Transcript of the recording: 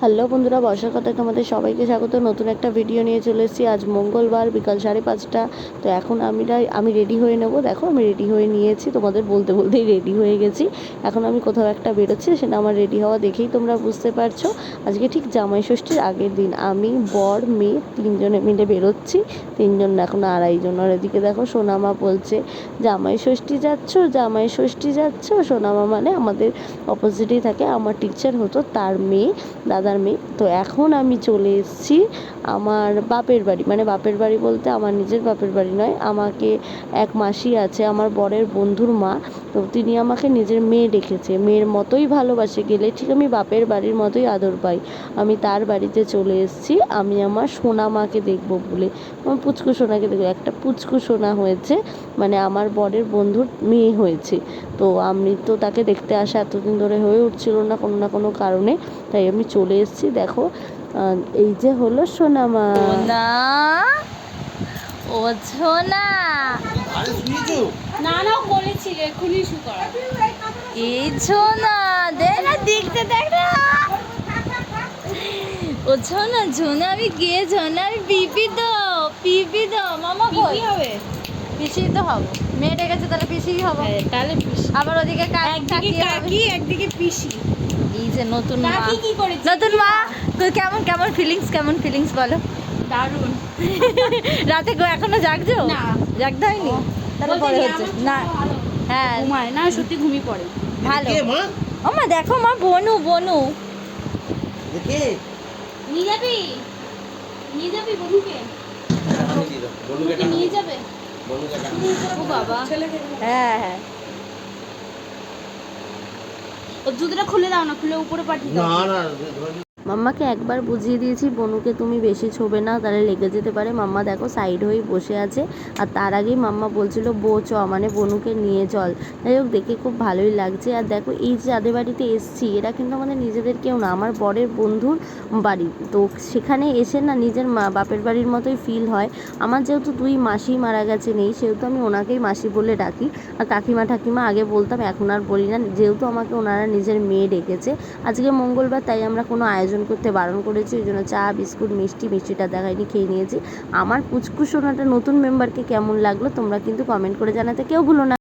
Hello বন্ধুরা, বর্ষার কথায় তোমাদের সবাইকে স্বাগত। নতুন একটা ভিডিও নিয়ে চলে এসেছি। আজ মঙ্গলবার বিকাল 5:30। তো এখন আমি রেডি হয়ে নেব। দেখো আমি রেডি হয়ে নিয়েছি, তোমাদের বলতে বলতেই রেডি হয়ে গেছি। এখন আমি কোথাও একটা বেরোচ্ছি, সেটা আমার রেডি হওয়া দেখেই তোমরা বুঝতে পারছো। আজকে ঠিক জামাই ষষ্ঠীর আগের দিন আমি, বর, মেয়ে তিনজনে মিলে বেরোচ্ছি। তিনজন না, এখন আড়াইজন। আর এদিকে দেখো সোনামা বলছে জামাই ষষ্ঠী যাচ্ছ, জামাই ষষ্ঠী যাচ্ছ। সোনামা মানে আমাদের অপোজিটেই থাকে, আমার টিচার হতো, তার মেয়ে, দাদার মেয়ে। তো এখন আমি চলে এসেছি আমার বাপের বাড়ি, মানে বাপের বাড়ি বলতে আমার নিজের বাপের বাড়ি নয়। আমাকে এক মাসি আছে, আমার বরের বন্ধুর মা। তো তিনি আমাকে নিজের মেয়ে ডেকেছে, মেয়ের মতোই ভালোবাসে, গেলে ঠিক আমি বাপের বাড়ির মতোই আদর পাই। আমি তার বাড়িতে চলে এসেছি, আমি আমার সোনা মাকে দেখবো বলে। আমার পুচকু সোনাকে দেখবো, একটা পুচকু সোনা হয়েছে, মানে আমার বরের বন্ধুর মেয়ে হয়েছে। তো আমি তো তাকে দেখতে আসা এতদিন ধরে হয়ে উঠছিল না কোনো কারণে, তাই আমি চলে এসেছি। দেখো এই যে হলো সোনামা। সোনা, ও সোনা, না না বলেছিলে এখনই শু করা। এই সোনা, দেখ না দেখতে, দেখ না। ও সোনা, সোনা আমি কে? সোনা আমি পিপি দাও মামা কই? কি হবে? পিসি তো হবো, মেয়ে ডেকেছে তাহলে পিসি হবো। তাহলে পিসি। আবার ওদিকে একদিকে কাকি একদিকে পিসি। এই যে নতুন মা, কাকি কি করেছে? নতুন মা। তো কেমন ফিলিংস বলো। দারুণ। রাতে এখনো জাগছো? না। জাগতে হয়নি? তাহলে পরে হচ্ছে না। হ্যাঁ ঘুমায় না, সত্যি ঘুমিয়ে পড়ে। ভালো। ও মা দেখো মা, বনু নিয়ে যাবি বন্ধুকে? বন্ধুকে নিয়ে যাবে? ও বাবা, হ্যাঁ ও জুতোটা খুলে দাও না, খুলে উপরে পাঠিয়ে দাও। না মাম্মাকে একবার বুঝিয়ে দিয়েছি বনুকে তুমি বেশি ছোবে না, তাহলে লেগে যেতে পারে। মাম্মা দেখো সাইড হয়ে বসে আছে। আর তার আগেই মাম্মা বলছিল চ, মানে বনুকে নিয়ে চল। যাই হোক, দেখে খুব ভালোই লাগছে। আর দেখো এই যে যাদের বাড়িতে এসছি, এরা কিন্তু আমাদের নিজেদের কেউ না, আমার বরের বন্ধুর বাড়ি। তো সেখানে এসে না নিজের বাপের বাড়ির মতোই ফিল হয়। আমার যেহেতু দুই মাসি মারা গেছে নেই, সেহেতু আমি ওনাকেই মাসি বলে ডাকি। আর কাকিমা ঠাকিমা আগে বলতাম, এখন আর বলি না, যেহেতু আমাকে ওনারা নিজের মেয়ে ডেকেছে। আজকে মঙ্গলবার, তাই আমরা কোনো আয়োজন করতে বারণ করেছি, ওই জন্য চা বিস্কুট মিষ্টিটা দেখায়নি, খেয়ে নিয়েছি। আমার পুচকু সোনাটা নতুন মেম্বারকে কেমন লাগলো তোমরা কিন্তু কমেন্ট করে জানাতে কেউ ভুলো না।